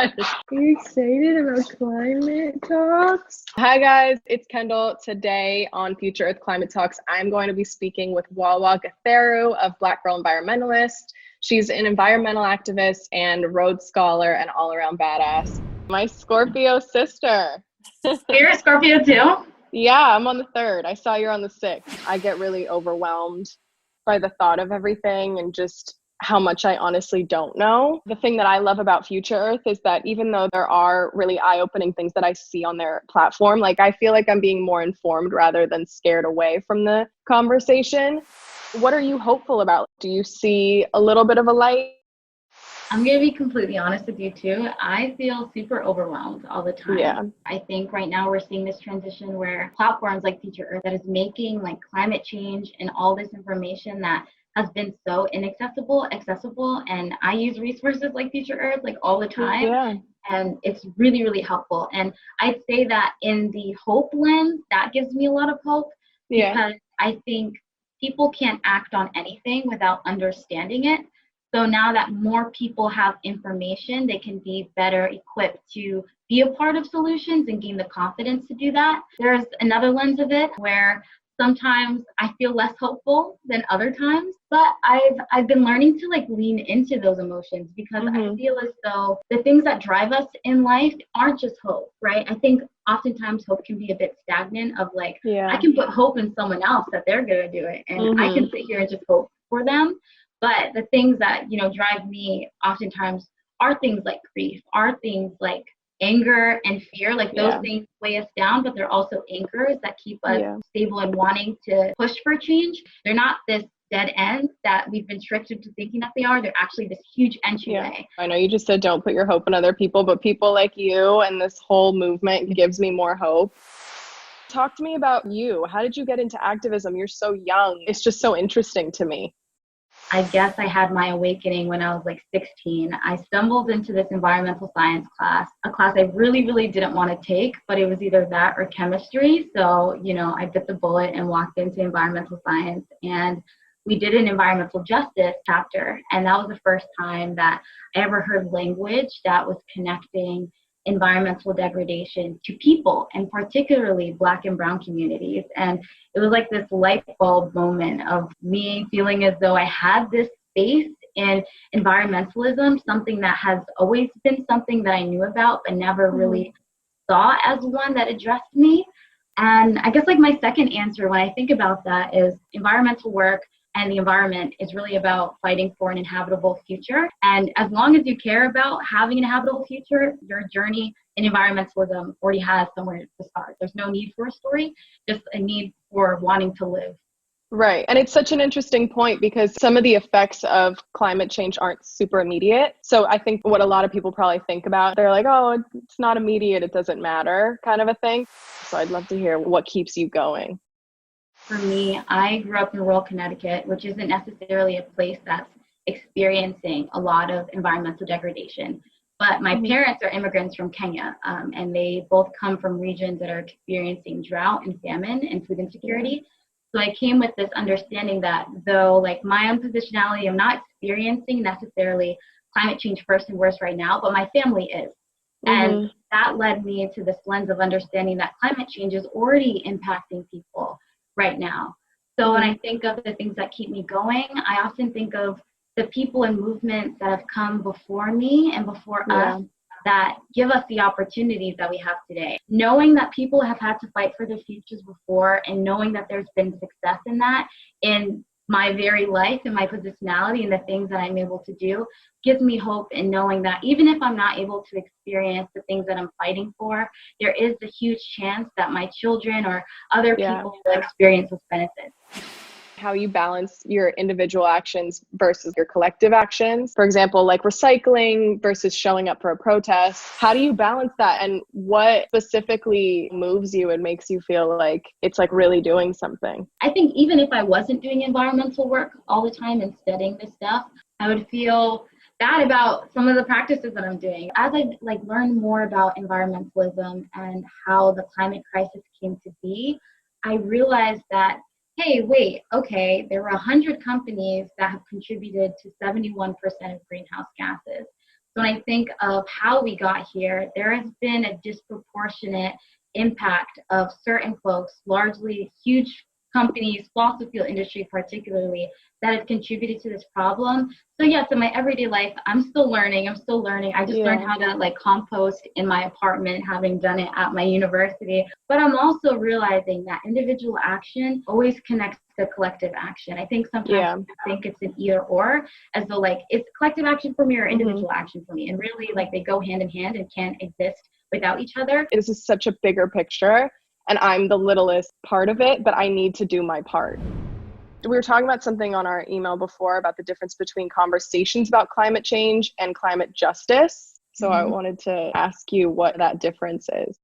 Are you excited about climate talks? Hi guys, it's Kendall. Today on Future Earth Climate Talks, I'm going to be speaking with Wawa Gatheru of Black Girl Environmentalist. She's an environmental activist and Rhodes Scholar and all-around badass. My Scorpio sister. You're a Scorpio too? Yeah, I'm on the 3rd. I saw you're on the 6th. I get really overwhelmed by the thought of everything and just how much I honestly don't know. The thing that I love about Future Earth is that even though there are really eye-opening things that I see on their platform, like I feel like I'm being more informed rather than scared away from the conversation. What are you hopeful about? Do you see a little bit of a light? I'm going to be completely honest with you too. I feel super overwhelmed all the time. Yeah. I think right now we're seeing this transition where platforms like Future Earth that is making like climate change and all this information that has been so inaccessible, accessible. And I use resources like Future Earth like all the time. Yeah. And it's really, really helpful. And I'd say that in the hope lens, that gives me a lot of hope. Yeah. Because I think people can't act on anything without understanding it. So now that more people have information, they can be better equipped to be a part of solutions and gain the confidence to do that. There's another lens of it where sometimes I feel less hopeful than other times, but I've been learning to like lean into those emotions because I feel as though the things that drive us in life aren't just hope, right? I think oftentimes hope can be a bit stagnant of like, I can put hope in someone else that they're going to do it. And I can sit here and just hope for them. But the things that, drive me oftentimes are things like grief, are things like anger and fear. Like those things weigh us down, but they're also anchors that keep us stable and wanting to push for change. They're not this dead end that we've been tricked into thinking that they are. They're actually this huge entryway. Yeah. I know you just said don't put your hope in other people, but people like you and this whole movement gives me more hope. Talk to me about you. How did you get into activism? You're so young. It's just so interesting to me. I guess I had my awakening when I was like 16. I stumbled into this environmental science class, a class I really, really didn't want to take, but it was either that or chemistry. So, I bit the bullet and walked into environmental science, and we did an environmental justice chapter. And that was the first time that I ever heard language that was connecting environmental degradation to people, and particularly Black and Brown communities. And it was like this light bulb moment of me feeling as though I had this space in environmentalism, something that has always been something that I knew about, but never really saw as one that addressed me. And I guess like my second answer when I think about that is environmental work and the environment is really about fighting for an inhabitable future. And as long as you care about having an habitable future, your journey in environmentalism already has somewhere to start. There's no need for a story, just a need for wanting to live. Right. And it's such an interesting point because some of the effects of climate change aren't super immediate. So I think what a lot of people probably think about, they're like, oh, it's not immediate, it doesn't matter kind of a thing. So I'd love to hear what keeps you going. For me, I grew up in rural Connecticut, which isn't necessarily a place that's experiencing a lot of environmental degradation. But my parents are immigrants from Kenya, and they both come from regions that are experiencing drought and famine and food insecurity. So I came with this understanding that though like my own positionality, I'm not experiencing necessarily climate change first and worst right now, but my family is. And that led me into this lens of understanding that climate change is already impacting people right now. So when I think of the things that keep me going, I often think of the people and movements that have come before me and before us that give us the opportunities that we have today. Knowing that people have had to fight for their futures before and knowing that there's been success in that in my very life and my positionality and the things that I'm able to do gives me hope in knowing that even if I'm not able to experience the things that I'm fighting for, there is a huge chance that my children or other people will experience those benefits. How you balance your individual actions versus your collective actions. For example, like recycling versus showing up for a protest. How do you balance that? And what specifically moves you and makes you feel like it's like really doing something? I think even if I wasn't doing environmental work all the time and studying this stuff, I would feel bad about some of the practices that I'm doing. As I learned more about environmentalism and how the climate crisis came to be, I realized that hey, wait, okay, there were 100 companies that have contributed to 71% of greenhouse gases. So when I think of how we got here, there has been a disproportionate impact of certain folks, largely huge companies, fossil fuel industry particularly, that have contributed to this problem. So yes, in my everyday life, I'm still learning. I just learned how to like compost in my apartment, having done it at my university. But I'm also realizing that individual action always connects to collective action. I think sometimes I think it's an either or, as though like it's collective action for me or individual action for me. And really like they go hand in hand and can't exist without each other. This is such a bigger picture and I'm the littlest part of it, but I need to do my part. We were talking about something on our email before about the difference between conversations about climate change and climate justice. So I wanted to ask you what that difference is.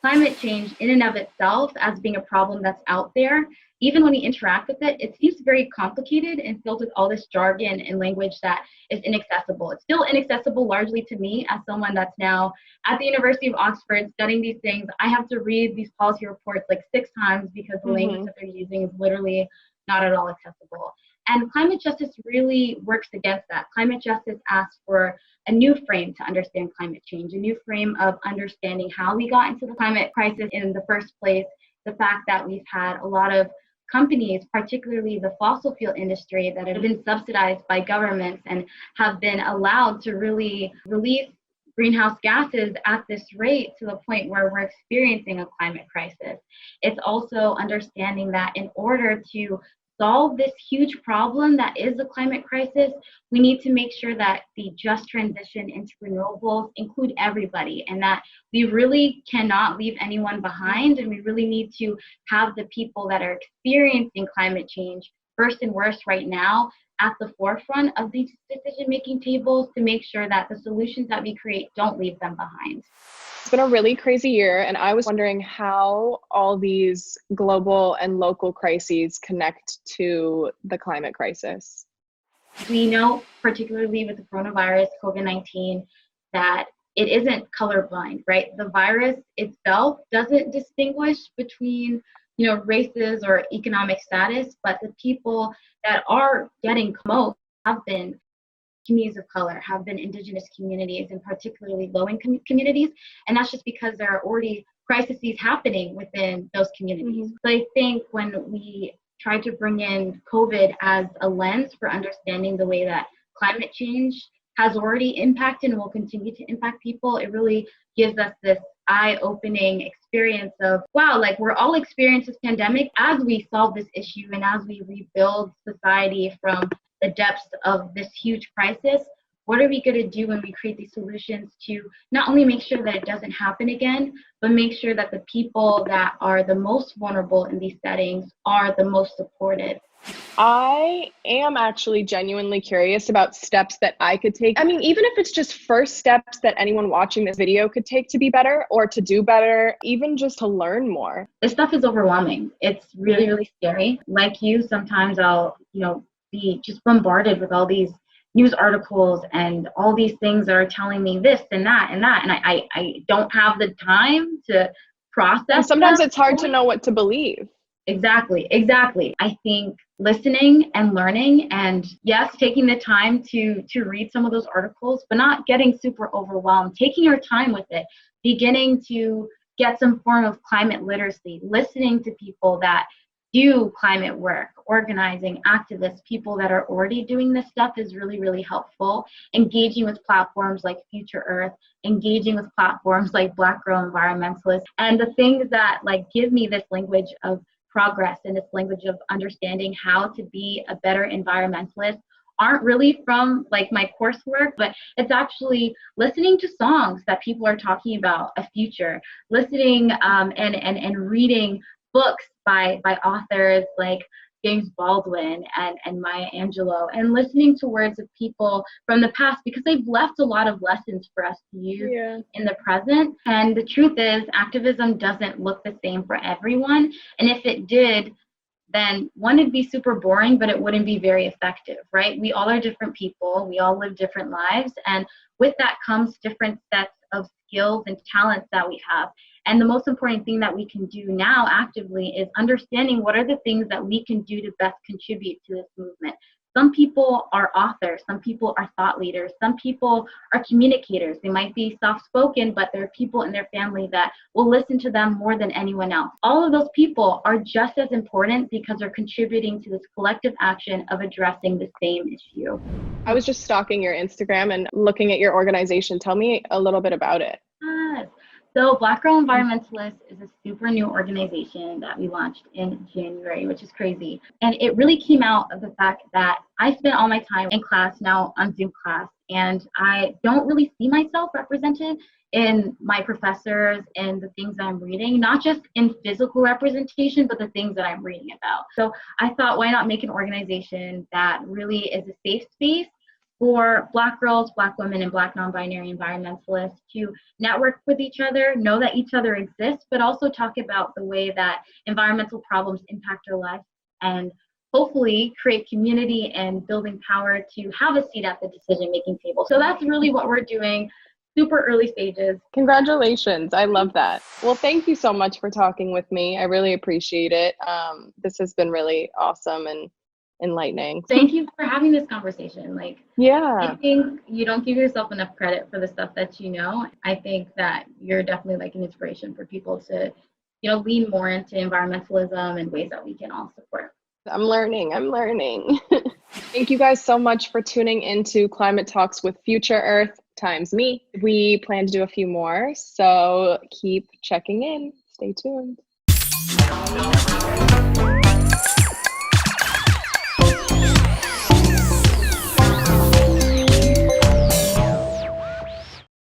Climate change in and of itself as being a problem that's out there, even when we interact with it, it seems very complicated and filled with all this jargon and language that is inaccessible. It's still inaccessible largely to me as someone that's now at the University of Oxford studying these things. I have to read these policy reports like 6 times because the language that they're using is literally not at all accessible. And climate justice really works against that. Climate justice asks for a new frame to understand climate change, a new frame of understanding how we got into the climate crisis in the first place, the fact that we've had a lot of companies, particularly the fossil fuel industry, that have been subsidized by governments and have been allowed to really release greenhouse gases at this rate to the point where we're experiencing a climate crisis. It's also understanding that in order to solve this huge problem that is the climate crisis, we need to make sure that the just transition into renewables include everybody and that we really cannot leave anyone behind, and we really need to have the people that are experiencing climate change first and worst right now at the forefront of these decision-making tables to make sure that the solutions that we create don't leave them behind. It's been a really crazy year, and I was wondering how all these global and local crises connect to the climate crisis. We know, particularly with the coronavirus, COVID-19, that it isn't colorblind, right? The virus itself doesn't distinguish between races or economic status, but the people that are getting most have been communities of color, have been indigenous communities, and particularly low-income communities. And that's just because there are already crises happening within those communities. So I think when we try to bring in COVID as a lens for understanding the way that climate change has already impacted and will continue to impact people, it really gives us this eye-opening experience of, wow, like we're all experiencing this pandemic as we solve this issue and as we rebuild society from the depths of this huge crisis. What are we going to do when we create these solutions to not only make sure that it doesn't happen again, but make sure that the people that are the most vulnerable in these settings are the most supported? I am actually genuinely curious about steps that I could take. I mean, even if it's just first steps that anyone watching this video could take to be better or to do better, even just to learn more. This stuff is overwhelming. It's really, really scary. Like you, sometimes I'll, be just bombarded with all these news articles and all these things that are telling me this and that and that. And I don't have the time to process. And sometimes it's hard to know what to believe. Exactly. I think listening and learning, and yes, taking the time to read some of those articles, but not getting super overwhelmed, taking your time with it, beginning to get some form of climate literacy, listening to people that do climate work, organizing, activists, people that are already doing this stuff is really, really helpful. Engaging with platforms like Future Earth, engaging with platforms like Black Girl Environmentalists, and the things that like give me this language of progress and this language of understanding how to be a better environmentalist aren't really from like my coursework, but it's actually listening to songs that people are talking about a future, listening and reading books by authors like James Baldwin and Maya Angelou, and listening to words of people from the past because they've left a lot of lessons for us to use in the present. And the truth is, activism doesn't look the same for everyone. And if it did, then one, it'd be super boring, but it wouldn't be very effective, right? We all are different people. We all live different lives. And with that comes different sets of skills and talents that we have. And the most important thing that we can do now actively is understanding what are the things that we can do to best contribute to this movement. Some people are authors, some people are thought leaders, some people are communicators. They might be soft-spoken, but there are people in their family that will listen to them more than anyone else. All of those people are just as important because they're contributing to this collective action of addressing the same issue. I was just stalking your Instagram and looking at your organization. Tell me a little bit about it. Yes. So Black Girl Environmentalists is a super new organization that we launched in January, which is crazy. And it really came out of the fact that I spent all my time in class, now on Zoom class, and I don't really see myself represented in my professors and the things that I'm reading, not just in physical representation, but the things that I'm reading about. So I thought, why not make an organization that really is a safe space for Black girls, Black women, and Black non-binary environmentalists to network with each other, know that each other exists, but also talk about the way that environmental problems impact our lives, and hopefully create community and building power to have a seat at the decision-making table. So that's really what we're doing. Super early stages. Congratulations. I love that. Well, thank you so much for talking with me. I really appreciate it. This has been really awesome and enlightening. Thank you for having this conversation. Yeah. I think you don't give yourself enough credit for the stuff that you know. I think that you're definitely an inspiration for people to, lean more into environmentalism and ways that we can all support. I'm learning. Thank you guys so much for tuning into Climate Talks with Future Earth times me. We plan to do a few more, so keep checking in. Stay tuned.